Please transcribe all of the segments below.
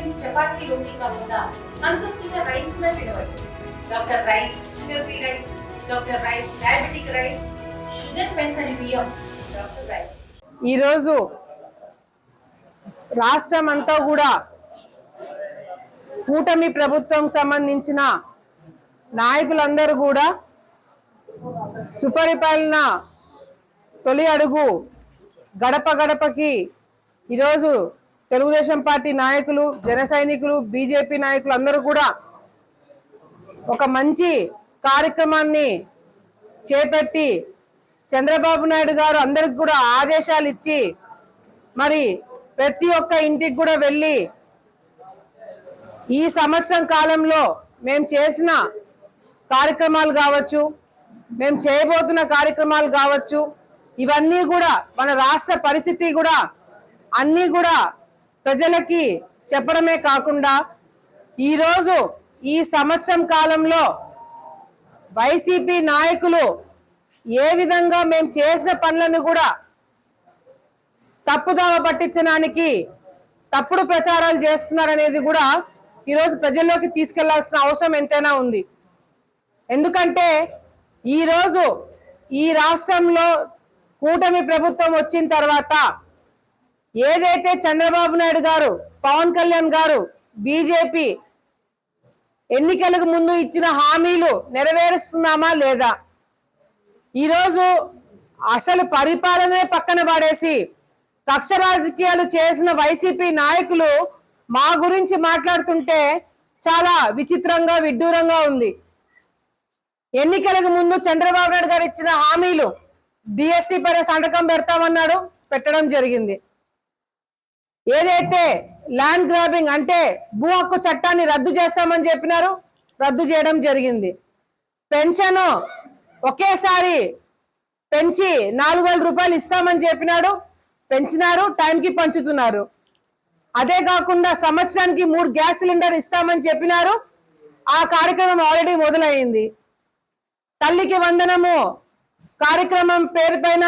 Meals chapati రోటీ కాకుండా సంతృప్తిగా rice కూడా తినవచ్చు. Doctor rice sugar free rice, doctor rice diabetic rice, sugar పెన్సని బియ్యం, డాక్టర్ రైస్. ఈరోజు రాష్ట్రం అంతా కూడా కూటమి ప్రభుత్వం సంబంధించిన నాయకులందరూ కూడా సుపరిపాలన తొలి అడుగు గడప గడపకి ఈరోజు తెలుగుదేశం పార్టీ నాయకులు, జన సైనికులు, బీజేపీ నాయకులు అందరూ కూడా ఒక మంచి కార్యక్రమాన్ని చేపట్టి చంద్రబాబు నాయుడు గారు అందరికి కూడా ఆదేశాలు ఇచ్చి మరి ప్రతి ఒక్క ఇంటికి కూడా వెళ్ళి ఈ సంవత్సరం కాలంలో మేము చేసిన కార్యక్రమాలు కావచ్చు, మేము చేయబోతున్న కార్యక్రమాలు కావచ్చు, ఇవన్నీ కూడా మన రాష్ట్ర పరిస్థితి కూడా అన్నీ కూడా ప్రజలకి చెప్పడమే కాకుండా ఈరోజు ఈ సంవత్సరం కాలంలో వైసీపీ నాయకులు ఏ విధంగా మేము చేసిన పనులను కూడా తప్పుదావ పట్టించడానికి తప్పుడు ప్రచారాలు చేస్తున్నారనేది కూడా ఈరోజు ప్రజల్లోకి తీసుకెళ్లాల్సిన అవసరం ఎంతైనా ఉంది. ఎందుకంటే ఈరోజు ఈ రాష్ట్రంలో కూటమి ప్రభుత్వం వచ్చిన తర్వాత ఏదైతే చంద్రబాబు నాయుడు గారు, పవన్ కళ్యాణ్ గారు, బీజేపీ ఎన్నికలకు ముందు ఇచ్చిన హామీలు నెరవేరుస్తున్నామా లేదా, ఈరోజు అసలు పరిపాలనే పక్కన పడేసి కక్ష రాజకీయాలు చేసిన వైసీపీ నాయకులు మా గురించి మాట్లాడుతుంటే చాలా విచిత్రంగా, విడ్డూరంగా ఉంది. ఎన్నికలకు ముందు చంద్రబాబు నాయుడు గారు ఇచ్చిన హామీలు డిఎస్సి పైన సంతకం పెడతామన్నాడు, పెట్టడం జరిగింది. ఏదైతే ల్యాండ్ గ్రాబింగ్ అంటే భూ హక్కు చట్టాన్ని రద్దు చేస్తామని చెప్పినారు, రద్దు చేయడం జరిగింది. పెన్షన్ ఒకేసారి పెంచి 4,000 రూపాయలు ఇస్తామని చెప్పినాడు, పెంచినారు, టైంకి పంచుతున్నారు. అదే కాకుండా సంవత్సరానికి 3 గ్యాస్ సిలిండర్ ఇస్తామని చెప్పినారు, ఆ కార్యక్రమం ఆల్రెడీ మొదలైంది. తల్లికి వందనము కార్యక్రమం పేరు పైన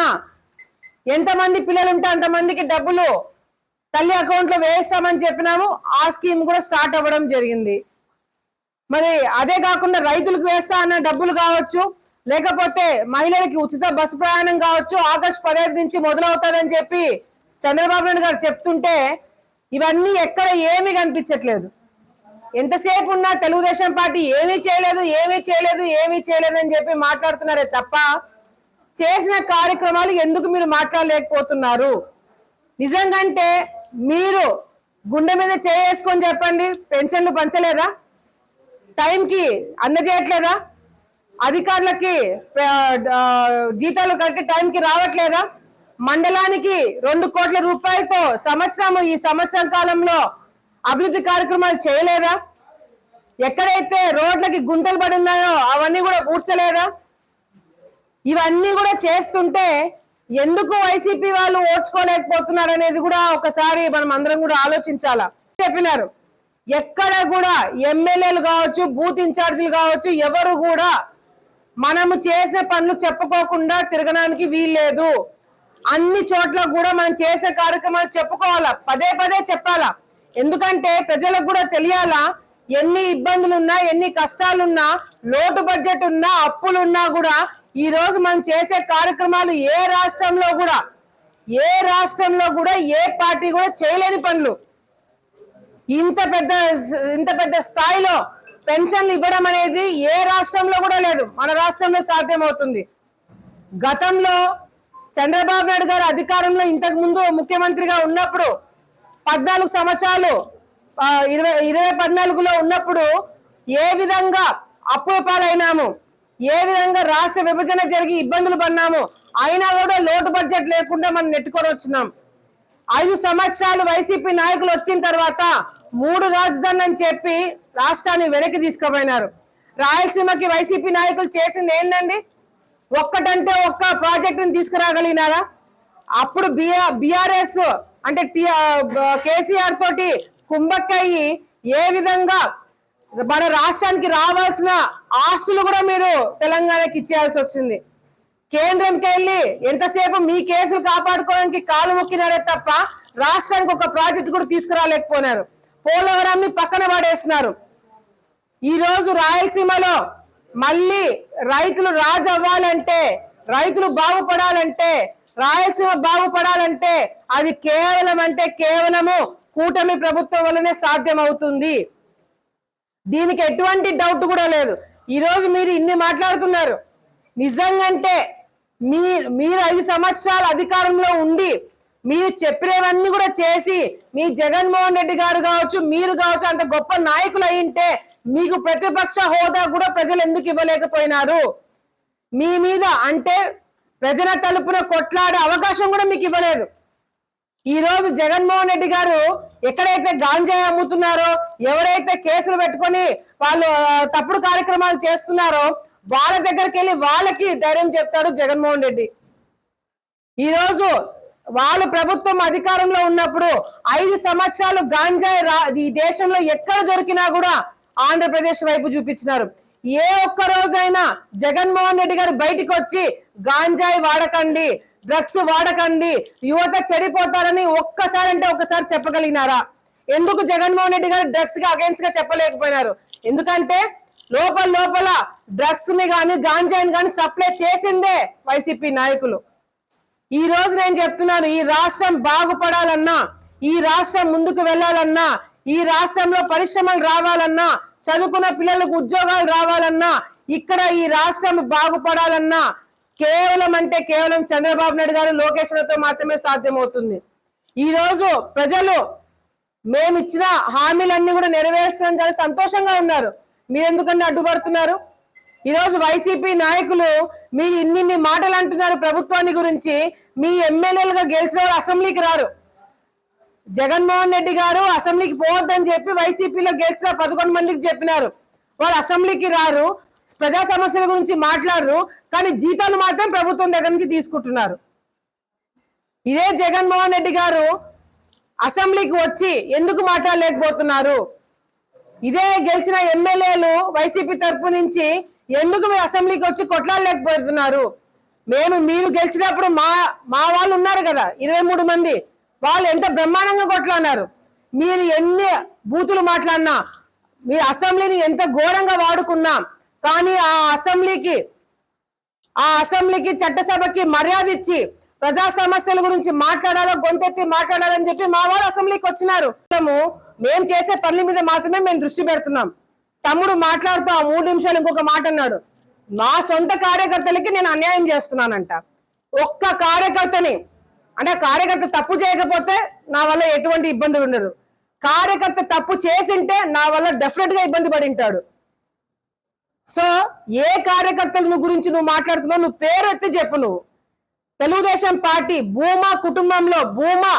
ఎంతమంది పిల్లలు ఉంటే అంతమందికి డబ్బులు తల్లి అకౌంట్ లో వేస్తామని చెప్పినాము, ఆ స్కీమ్ కూడా స్టార్ట్ అవ్వడం జరిగింది. మరి అదే కాకుండా రైతులకు వేస్తా అన్న డబ్బులు కావచ్చు, లేకపోతే మహిళలకి ఉచిత బస్సు ప్రయాణం కావచ్చు, ఆగస్టు 15 నుంచి మొదలవుతుందని చెప్పి చంద్రబాబు నాయుడు గారు చెప్తుంటే ఇవన్నీ ఎక్కడ ఏమీ కనిపించట్లేదు. ఎంతసేపు ఉన్నా తెలుగుదేశం పార్టీ ఏమీ చేయలేదు, ఏమీ చేయలేదు, ఏమీ చేయలేదు అని చెప్పి మాట్లాడుతున్నారే తప్ప చేసిన కార్యక్రమాలు ఎందుకు మీరు మాట్లాడలేకపోతున్నారు? నిజంగంటే మీరు గుండె మీద చేసుకొని చెప్పండి. పెన్షన్లు పంచలేదా? టైంకి అందజేయట్లేదా? అధికారులకి జీతాలు కట్టి టైంకి రావట్లేదా? మండలానికి 2 కోట్ల రూపాయలతో ఈ సంవత్సరం కాలంలో అభివృద్ధి కార్యక్రమాలు చేయలేదా? ఎక్కడైతే రోడ్లకి గుంతలు పడి ఉన్నాయో అవన్నీ కూడా పూడ్చలేదా? ఇవన్నీ కూడా చేస్తుంటే ఎందుకు వైసీపీ వాళ్ళు ఓడ్చుకోలేకపోతున్నారు అనేది కూడా ఒకసారి మనం అందరం కూడా ఆలోచించాలా. చెప్పినారు ఎక్కడ కూడా ఎమ్మెల్యేలు కావచ్చు, బూత్ ఇన్ఛార్జీలు కావచ్చు, ఎవరు కూడా మనము చేసిన పనులు చెప్పుకోకుండా తిరగడానికి వీల్లేదు. అన్ని చోట్ల కూడా మనం చేసే కార్యక్రమాలు చెప్పుకోవాలా, పదే పదే చెప్పాలా. ఎందుకంటే ప్రజలకు కూడా తెలియాలా, ఎన్ని ఇబ్బందులున్నా, ఎన్ని కష్టాలున్నా, లోటు బడ్జెట్ ఉన్నా, అప్పులున్నా కూడా ఈ రోజు మనం చేసే కార్యక్రమాలు ఏ రాష్ట్రంలో కూడా ఏ పార్టీ కూడా చేయలేని పనులు. ఇంత పెద్ద స్థాయిలో పెన్షన్లు ఇవ్వడం అనేది ఏ రాష్ట్రంలో కూడా లేదు, మన రాష్ట్రంలో సాధ్యమవుతుంది. గతంలో చంద్రబాబు నాయుడు గారు అధికారంలో ఇంతకు ముందు ముఖ్యమంత్రిగా ఉన్నప్పుడు 14 సంవత్సరాలు 2014లో ఉన్నప్పుడు ఏ విధంగా అప్పుల పాలైనాము, ఏ విధంగా రాష్ట్ర విభజన జరిగి ఇబ్బందులు పడినాము, అయినా కూడా లోటు బడ్జెట్ లేకుండా మనం నెట్టుకొని వచ్చినాం. 5 సంవత్సరాలు వైసీపీ నాయకులు వచ్చిన తర్వాత 3 రాజధానులు అని చెప్పి రాష్ట్రాన్ని వెనక్కి తీసుకుపోయినారు. రాయలసీమకి వైసీపీ నాయకులు చేసింది ఏంటండి? ఒక్కటంటే ఒక్క ప్రాజెక్టుని తీసుకురాగలిగినారా? అప్పుడు బిఆర్ఎస్ అంటే కేసీఆర్ తోటి కుంభక్కయ్యి ఏ విధంగా మన రాష్ట్రానికి రావాల్సిన ఆస్తులు కూడా మీరు తెలంగాణకి ఇచ్చేయాల్సి వచ్చింది. కేంద్రంకి వెళ్ళి ఎంతసేపు మీ కేసులు కాపాడుకోవడానికి కాలు మొక్కినారే తప్ప రాష్ట్రానికి ఒక ప్రాజెక్ట్ కూడా తీసుకురాలేకపోయినారు. పోలవరంని పక్కన పడేస్తున్నారు. ఈ రోజు రాయలసీమలో మళ్ళీ రైతులు రాజు అవ్వాలంటే, రైతులు బాగుపడాలంటే, రాయలసీమ బాగుపడాలంటే అది కేవలము కూటమి ప్రభుత్వం వల్లనే సాధ్యం అవుతుంది. దీనికి ఎటువంటి డౌట్ కూడా లేదు. ఈ రోజు మీరు ఇన్ని మాట్లాడుతున్నారు. నిజంగంటే మీరు 5 సంవత్సరాల అధికారంలో ఉండి మీరు చెప్పినవన్నీ కూడా చేసి మీ జగన్మోహన్ రెడ్డి గారు కావచ్చు, మీరు కావచ్చు, అంత గొప్ప నాయకులు అయింటే మీకు ప్రతిపక్ష హోదా కూడా ప్రజలు ఎందుకు ఇవ్వలేకపోయినారు? మీ మీద అంటే ప్రజల తలుపున కొట్లాడే అవకాశం కూడా మీకు ఇవ్వలేదు. ఈ రోజు జగన్మోహన్ రెడ్డి గారు ఎక్కడైతే గాంజాయి అమ్ముతున్నారో, ఎవరైతే కేసులు పెట్టుకొని వాళ్ళు తప్పుడు కార్యక్రమాలు చేస్తున్నారో వాళ్ళ దగ్గరికి వెళ్ళి వాళ్ళకి ధైర్యం చెప్తాడు జగన్మోహన్ రెడ్డి. ఈ రోజు వాళ్ళ ప్రభుత్వం అధికారంలో ఉన్నప్పుడు 5 సంవత్సరాలు గాంజాయి ఈ దేశంలో ఎక్కడ దొరికినా కూడా ఆంధ్రప్రదేశ్ వైపు చూపించినారు. ఏ ఒక్క రోజైనా జగన్మోహన్ రెడ్డి గారు బయటికి వచ్చి గాంజాయి వాడకండి, డ్రగ్స్ వాడకండి, యువత చెడిపోతారని ఒక్కసారి చెప్పగలిగినారా? ఎందుకు జగన్మోహన్ రెడ్డి గారు డ్రగ్స్ కి అగైన్స్ గా చెప్పలేకపోయినారు? ఎందుకంటే లోపల డ్రగ్స్ ని గాని గాంజాయిని గాని సప్లై చేసిందే వైసీపీ నాయకులు. ఈ రోజు నేను చెప్తున్నాను, ఈ రాష్ట్రం బాగుపడాలన్నా, ఈ రాష్ట్రం ముందుకు వెళ్ళాలన్నా, ఈ రాష్ట్రంలో పరిశ్రమలు రావాలన్నా, చదువుకున్న పిల్లలకు ఉద్యోగాలు రావాలన్నా, ఇక్కడ ఈ రాష్ట్రం బాగుపడాలన్నా కేవలం చంద్రబాబు నాయుడు గారు, లోకేష్లతో మాత్రమే సాధ్యమవుతుంది. ఈ రోజు ప్రజలు మేమిచ్చిన హామీలన్నీ కూడా నెరవేర్చడం చాలా సంతోషంగా ఉన్నారు. మీరు ఎందుకన్నా అడ్డుపడుతున్నారు? ఈ రోజు వైసీపీ నాయకులు మీరు ఇన్ని మాటలు అంటున్నారు ప్రభుత్వాన్ని గురించి. మీ ఎమ్మెల్యేలుగా గెలిచిన వాళ్ళు అసెంబ్లీకి రారు. జగన్మోహన్ రెడ్డి గారు అసెంబ్లీకి పోవద్దని చెప్పి వైసీపీలో గెలిచిన 11 మందికి చెప్పినారు. వాళ్ళు అసెంబ్లీకి రారు, ప్రజా సమస్యల గురించి మాట్లాడరు, కానీ జీతాలు మాత్రం ప్రభుత్వం దగ్గర నుంచి తీసుకుంటున్నారు. ఇదే జగన్మోహన్ రెడ్డి గారు అసెంబ్లీకి వచ్చి ఎందుకు మాట్లాడలేకపోతున్నారు? ఇదే గెలిచిన ఎమ్మెల్యేలు వైసీపీ తరపు నుంచి ఎందుకు మీరు అసెంబ్లీకి వచ్చి కొట్లాడలేకపోతున్నారు? మీరు గెలిచినప్పుడు మా వాళ్ళు ఉన్నారు కదా 23 మంది, వాళ్ళు ఎంత బ్రహ్మాండంగా కొట్లాడినారు. మీరు ఎన్ని బూతులు మాట్లాడినా, మీరు అసెంబ్లీని ఎంత ఘోరంగా వాడుకున్నా, కానీ ఆ అసెంబ్లీకి చట్టసభకి మర్యాద ఇచ్చి ప్రజా సమస్యల గురించి మాట్లాడాలో, గొంతెత్తి మాట్లాడాలని చెప్పి మా వాళ్ళు అసెంబ్లీకి వచ్చినారు. మేము చేసే పనుల మీద మాత్రమే మేము దృష్టి పెడుతున్నాం. తమ్ముడు మాట్లాడుతూ ఆ 3 నిమిషాలు ఇంకొక మాట అన్నాడు, నా సొంత కార్యకర్తలకి నేను అన్యాయం చేస్తున్నానంట. ఒక్క కార్యకర్తని అంటే కార్యకర్త తప్పు చేయకపోతే నా వల్ల ఎటువంటి ఇబ్బంది ఉండదు. కార్యకర్త తప్పు చేసింటే నా వల్ల డెఫినెట్ గా ఇబ్బంది పడి ఉంటాడు. సో ఏ కార్యకర్తల గురించి నువ్వు మాట్లాడుతున్నావు? నువ్వు పేరు ఎత్తి చెప్పు. నువ్వు తెలుగుదేశం పార్టీ భూమా కుటుంబంలో భూమా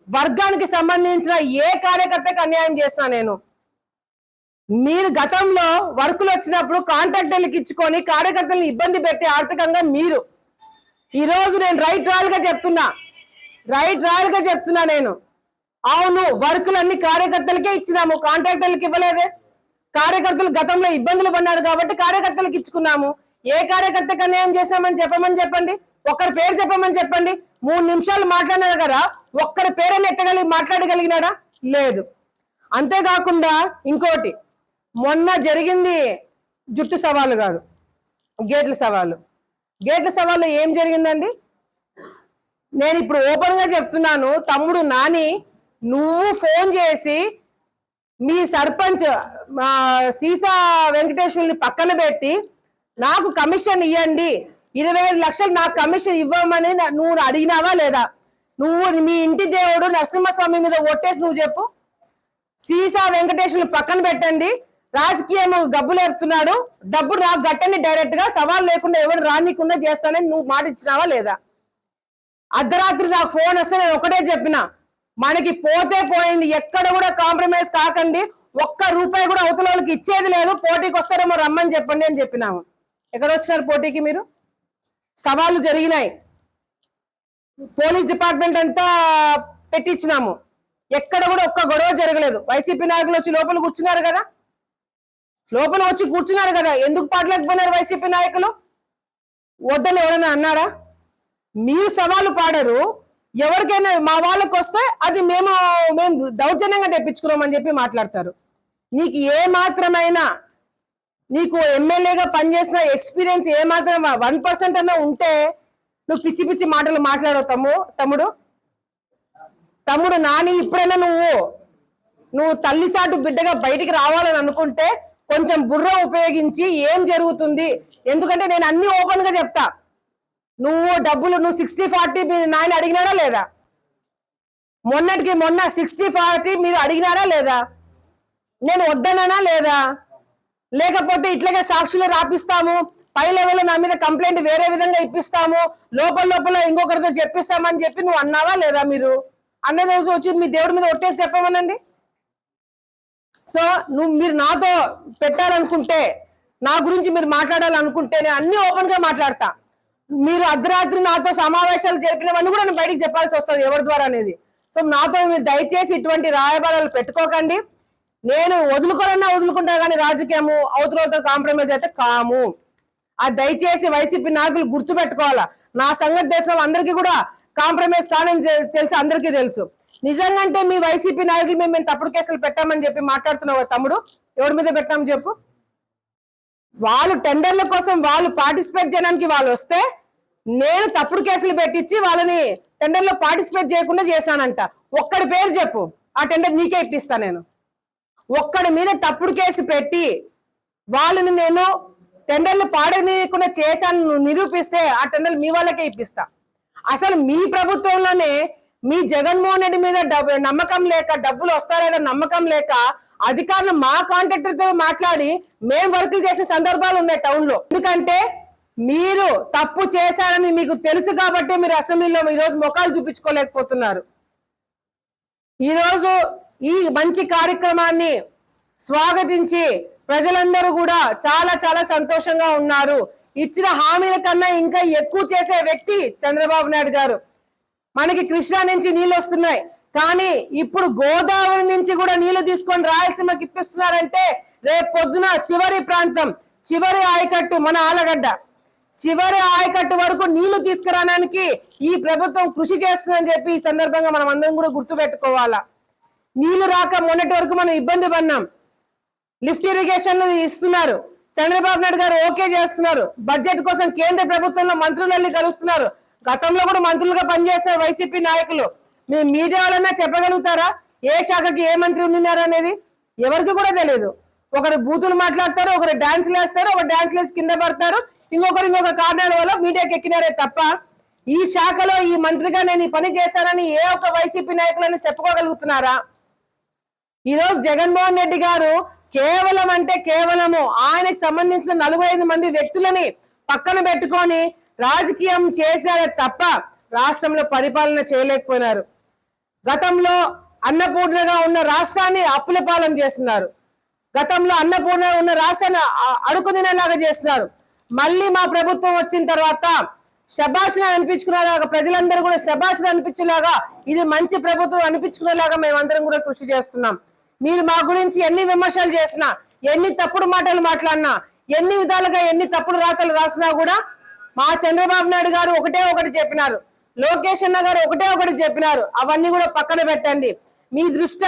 వర్గానికి సంబంధించిన ఏ కార్యకర్తకి అన్యాయం చేస్తున్నా నేను? మీరు గతంలో వర్కులు వచ్చినప్పుడు కాంట్రాక్టర్లకు ఇచ్చుకొని కార్యకర్తలను ఇబ్బంది పెట్టి ఆర్థికంగా మీరు, ఈ రోజు నేను రైట్ రాయల్ గా చెప్తున్నా నేను. అవును, వర్కులన్నీ కార్యకర్తలకే ఇచ్చినాము, కాంట్రాక్టర్లకు ఇవ్వలేదే. కార్యకర్తలు గతంలో ఇబ్బందులు పడ్డారు కాబట్టి కార్యకర్తలకు ఇచ్చుకున్నాము. ఏ కార్యకర్తకు అన్యాయం చేశామని చెప్పండి. ఒక్కరి పేరు చెప్పమని చెప్పండి. 3 నిమిషాలు మాట్లాడినారు కదా, ఒక్కరి పేరుని మాట్లాడగలిగినాడా? లేదు. అంతేకాకుండా ఇంకోటి, మొన్న జరిగింది జుట్టు సవాలు కాదు, గేట్ల సవాలు. గేట్ల సవాలు ఏం జరిగిందండి? నేను ఇప్పుడు ఓపెన్ గా చెప్తున్నాను, తమ్ముడు నాని, నువ్వు ఫోన్ చేసి మీ సర్పంచ్ సీసా వెంకటేశ్వరుని పక్కన పెట్టి నాకు కమిషన్ ఇవ్వండి, 25 లక్షలు నాకు కమిషన్ ఇవ్వమని నువ్వు అడిగినావా లేదా? నువ్వు మీ ఇంటి దేవుడు నరసింహస్వామి మీద ఒట్టేసి నువ్వు చెప్పు. సీసా వెంకటేశ్వరుని పక్కన పెట్టండి, రాజకీయం గబ్బులేపుతున్నాడు, డబ్బు నాకు గట్టని డైరెక్ట్ గా సవాల్ లేకుండా ఎవరు రానికుండా చేస్తానని నువ్వు మాట ఇచ్చినావా లేదా? అర్ధరాత్రి నాకు ఫోన్ వస్తే నేను ఒకటే చెప్పిన, మనకి పోతే పోయింది, ఎక్కడ కూడా కాంప్రమైజ్ కాకండి, ₹1 కూడా అవతల వాళ్ళకి ఇచ్చేది లేదు, పోటీకి వస్తారేమో రమ్మని చెప్పండి అని చెప్పినాము. ఎక్కడ వచ్చినారు పోటీకి? మీరు సవాళ్ళు జరిగినాయి, పోలీస్ డిపార్ట్మెంట్ అంతా పెట్టించినాము, ఎక్కడ కూడా ఒక్క గొడవ జరగలేదు. వైసీపీ నాయకులు వచ్చి లోపల కూర్చున్నారు కదా, ఎందుకు పాడలేకపోయినారు వైసీపీ నాయకులు? వద్దని ఎవరైనా అన్నారా? మీరు సవాలు పాడరు, ఎవరికైనా మా వాళ్ళకి వస్తే అది మేము దౌర్జన్యంగా తెప్పించుకున్నామని చెప్పి మాట్లాడతారు. నీకు ఏ మాత్రమైనా నీకు ఎమ్మెల్యేగా పనిచేసిన ఎక్స్పీరియన్స్ ఏ మాత్రం 1% అన్నా ఉంటే నువ్వు పిచ్చి పిచ్చి మాటలు మాట్లాడవు తమ్ముడు నాని. ఇప్పుడైనా నువ్వు తల్లి చాటు బిడ్డగా బయటికి రావాలని అనుకుంటే కొంచెం బుర్ర ఉపయోగించి ఏం జరుగుతుంది, ఎందుకంటే నేను అన్ని ఓపెన్ గా చెప్తా. నువ్వు 60-40 నాయన అడిగినారా లేదా? మొన్నటికి మొన్న 60-40 మీరు అడిగినారా లేదా? నేను వద్దనా లేదా? లేకపోతే ఇట్లాగే సాక్షులు రాపిస్తాము, పై లెవెల్లో నా మీద కంప్లైంట్ వేరే విధంగా ఇప్పిస్తాము, లోపల ఇంకొకరితో చెప్పిస్తామని చెప్పి నువ్వు అన్నావా లేదా? మీరు అన్న రోజు వచ్చి మీ దేవుడి మీద ఒట్టేసి చెప్పమనండి. సో మీరు నాతో పెట్టాలనుకుంటే, నా గురించి మీరు మాట్లాడాలనుకుంటే నేను అన్ని ఓపెన్ గా మాట్లాడతా. మీరు అర్ధరాత్రి నాతో సమావేశాలు జరిపినవన్నీ కూడా నేను బయటికి చెప్పాల్సి వస్తుంది ఎవరి ద్వారా అనేది. సో నాతో మీరు దయచేసి ఇటువంటి రాయబారాలు పెట్టుకోకండి. నేను వదులుకుంటా కానీ రాజకీయము అవతలతో కాంప్రమైజ్ అయితే కాము. అది దయచేసి వైసీపీ నాయకులు గుర్తు పెట్టుకోవాలా. నా సంగతి దేశం అందరికీ కూడా కాంప్రమైజ్ కానని తెలుసు, అందరికీ తెలుసు. నిజంగాంటే మీ వైసీపీ నాయకులు మేము తప్పుడు కేసులు పెట్టామని చెప్పి మాట్లాడుతున్నావు తమ్ముడు. ఎవరి మీద పెట్టామని చెప్పు. వాళ్ళు టెండర్ల కోసం వాళ్ళు పార్టిసిపేట్ చేయడానికి వాళ్ళు వస్తే నేను తప్పుడు కేసులు పెట్టించి వాళ్ళని టెండర్లో పార్టిసిపేట్ చేయకుండా చేశానంట. ఒక్కడి పేరు చెప్పు, ఆ టెండర్ నీకే ఇప్పిస్తా. నేను ఒక్కడి మీద తప్పుడు కేసు పెట్టి వాళ్ళని నేను టెండర్లు పాడనీయకుండా చేశాను నిరూపిస్తే ఆ టెండర్లు మీ వాళ్ళకే ఇప్పిస్తా. అసలు మీ ప్రభుత్వంలోనే మీ జగన్మోహన్ రెడ్డి మీద నమ్మకం లేక, డబ్బులు వస్తారేదో నమ్మకం లేక అధికారులు మా కాంట్రాక్టర్ తో మాట్లాడి మేం వర్కులు చేసే సందర్భాలు ఉన్నాయి టౌన్ లో. ఎందుకంటే మీరు తప్పు చేశారని మీకు తెలుసు కాబట్టి మీరు అసెంబ్లీలో ఈరోజు ముఖాలు చూపించుకోలేకపోతున్నారు. ఈరోజు ఈ మంచి కార్యక్రమాన్ని స్వాగతించి ప్రజలందరూ కూడా చాలా చాలా సంతోషంగా ఉన్నారు. ఇచ్చిన హామీల కన్నా ఇంకా ఎక్కువ చేసే వ్యక్తి చంద్రబాబు నాయుడు గారు. మనకి కృష్ణా నుంచి నీళ్ళు వస్తున్నాయి, కానీ ఇప్పుడు గోదావరి నుంచి కూడా నీళ్లు తీసుకొని రాయలసీమకి ఇప్పిస్తున్నారంటే రేపు పొద్దున చివరి ప్రాంతం, చివరి ఆయకట్టు మన ఆలగడ్డ, చివరి ఆయకట్టు వరకు నీళ్లు తీసుకురావడానికి ఈ ప్రభుత్వం కృషి చేస్తుందని చెప్పి ఈ సందర్భంగా మనం అందరం కూడా గుర్తు పెట్టుకోవాలా. నీళ్లు రాక మొన్నటి వరకు మనం ఇబ్బంది పడినాం. లిఫ్ట్ ఇరిగేషన్ ఇస్తున్నారు, చంద్రబాబు నాయుడు గారు ఓకే చేస్తున్నారు. బడ్జెట్ కోసం కేంద్ర ప్రభుత్వంలో మంత్రులు వెళ్ళి కలుస్తున్నారు. గతంలో కూడా మంత్రులుగా పనిచేస్తారు వైసీపీ నాయకులు. మీ మీడియా వాళ్ళన్నా చెప్పగలుగుతారా ఏ శాఖకి ఏ మంత్రి ఉన్నారు అనేది? ఎవరికి కూడా తెలియదు. ఒకరు బూతులు మాట్లాడతారు, ఒకరు డాన్సులు వేస్తారు, ఒకరు డాన్స్ వేసి కింద పడతారు, ఇంకొక కారణాల వల్ల మీడియాకి ఎక్కినారే తప్ప ఈ శాఖలో ఈ మంత్రిగా నేను ఈ పని చేశానని ఏ ఒక్క వైసీపీ నాయకులను చెప్పుకోగలుగుతున్నారా? ఈరోజు జగన్మోహన్ రెడ్డి గారు కేవలం అంటే కేవలము ఆయనకు సంబంధించిన 4-5 మంది వ్యక్తులని పక్కన పెట్టుకొని రాజకీయం చేశారే తప్ప రాష్ట్రంలో పరిపాలన చేయలేకపోయినారు. గతంలో అన్నపూర్ణగా ఉన్న రాష్ట్రాన్ని అప్పుల పాలన చేస్తున్నారు. గతంలో అన్నపూర్ణ ఉన్న రాష్ట్రాన్ని అడుగు తినేలాగా చేస్తున్నారు. మళ్ళీ మా ప్రభుత్వం వచ్చిన తర్వాత శభాషణ అనిపించుకునేలాగా, ప్రజలందరూ కూడా శభాషణ అనిపించేలాగా, ఇది మంచి ప్రభుత్వం అనిపించుకునేలాగా మేమందరం కూడా కృషి చేస్తున్నాం. మీరు మా గురించి ఎన్ని విమర్శలు చేసినా, ఎన్ని తప్పుడు మాటలు మాట్లాడినా, ఎన్ని విధాలుగా ఎన్ని తప్పుడు రాతలు రాసినా కూడా మా చంద్రబాబు నాయుడు గారు ఒకటి చెప్పినారు, లోకేష్ అన్న గారు ఒకటి చెప్పినారు. అవన్నీ కూడా పక్కన పెట్టండి. మీ దృష్టి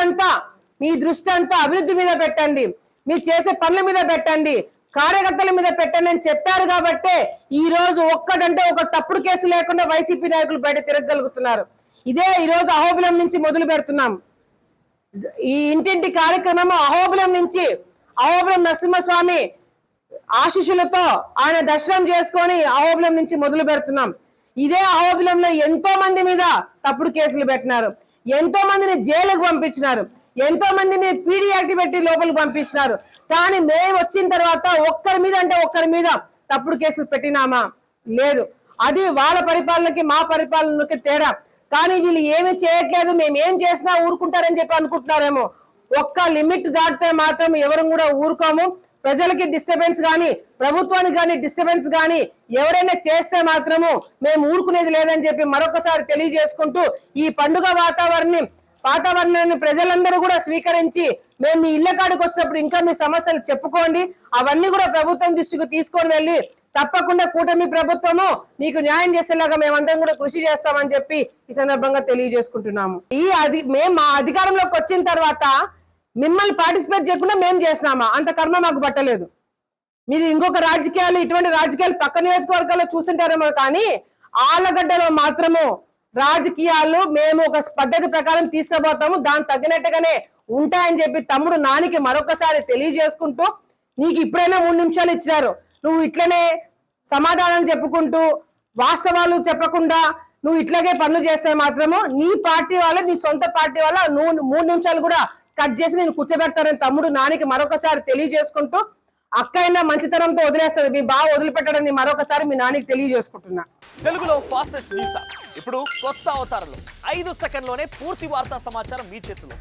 అంతా అభివృద్ధి మీద పెట్టండి, మీరు చేసే పనుల మీద పెట్టండి, కార్యకర్తల మీద పెట్టండి అని చెప్పారు. కాబట్టే ఈ రోజు ఒక్కటంటే ఒక తప్పుడు కేసు లేకుండా వైసీపీ నాయకులు బయట తిరగగలుగుతున్నారు. ఇదే ఈ రోజు అహోబిలం నుంచి మొదలు పెడుతున్నాం. ఈ ఇంటింటి కార్యక్రమం అహోబిలం నుంచి, అహోబిలం నరసింహస్వామి ఆశీస్సులతో ఆయన దర్శనం చేసుకొని అహోబిలం నుంచి మొదలు పెడుతున్నాం. ఇదే అహోబిలంలో ఎంతో మంది మీద తప్పుడు కేసులు పెట్టినారు, ఎంతో మందిని జైలుకు పంపించినారు, ఎంతో మందిని పీడీ యాక్ట్ పెట్టి లోపలికి పంపించినారు. కానీ మేము వచ్చిన తర్వాత ఒక్కరి మీద తప్పుడు కేసులు పెట్టినామా? లేదు. అది వాళ్ళ పరిపాలనకి మా పరిపాలనకి తేడా. కానీ వీళ్ళు ఏమి చేయట్లేదు, మేము ఏం చేసినా ఊరుకుంటారని చెప్పి అనుకుంటున్నారేమో. ఒక్క లిమిట్ దాటితే మాత్రం ఎవరు కూడా ఊరుకోము. ప్రజలకి డిస్టర్బెన్స్ కానీ, ప్రభుత్వానికి కానీ డిస్టర్బెన్స్ కానీ ఎవరైనా చేస్తే మాత్రము మేము ఊరుకునేది లేదని చెప్పి మరొకసారి తెలియజేసుకుంటూ, ఈ పండుగ వాతావరణాన్ని ప్రజలందరూ కూడా స్వీకరించి మేము మీ ఇళ్ల కాడికి వచ్చినప్పుడు ఇంకా మీ సమస్యలు చెప్పుకోండి, అవన్నీ కూడా ప్రభుత్వం దృష్టికి తీసుకొని వెళ్ళి తప్పకుండా కూటమి ప్రభుత్వము మీకు న్యాయం చేసేలాగా మేమందరం కూడా కృషి చేస్తామని చెప్పి ఈ సందర్భంగా తెలియజేసుకుంటున్నాము. మేము మా అధికారంలోకి వచ్చిన తర్వాత మిమ్మల్ని పార్టిసిపేట్ చేయకుండా మేము చేసినామా? అంత కర్మ మాకు పట్టలేదు. మీరు ఇంకొక రాజకీయాలు, ఇటువంటి రాజకీయాలు పక్క నియోజకవర్గాల్లో చూసింటారేమో, కానీ ఆలగడ్డలో మాత్రము రాజకీయాలు మేము ఒక పద్ధతి ప్రకారం తీసుకుపోతాము, దానికి తగినట్టుగానే ఉంటాయని చెప్పి తమ్ముడు నానికి మరొకసారి తెలియజేసుకుంటూ, నీకు ఇప్పుడైనా 3 నిమిషాలు ఇచ్చారు, నువ్వు ఇట్లనే సమాధానం చెప్పుకుంటూ వాస్తవాలు చెప్పకుండా నువ్వు ఇట్లాగే పనులు చేస్తే మాత్రము నీ పార్టీ వాళ్ళ, నీ సొంత పార్టీ వాళ్ళ నువ్వు 3 నిమిషాలు కూడా కట్ చేసి నేను కూర్చోబెడతానని తమ్ముడు నానికి మరొకసారి తెలియజేసుకుంటూ, అక్క అయినా మంచితనంతో వదిలేస్తుంది, మీ బాగా వదిలిపెట్టడని మరొకసారి మీ నానికి తెలియజేసుకుంటున్నా. తెలుగులో ఫాస్టెస్ట్ న్యూస్ ఇప్పుడు కొత్త అవతారంలో 5 సెకండ్లోనే పూర్తి వార్తా సమాచారం మీ చేతిలో.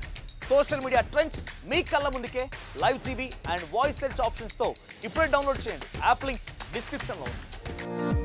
సోషల్ మీడియా ట్రెండ్స్ మీ కళ్ళ ముందుకే live TV and voice search options తో ఇప్పుడే డౌన్లోడ్ చేయండి. యాప్ లింక్ డిస్క్రిప్షన్ లో ఉంది.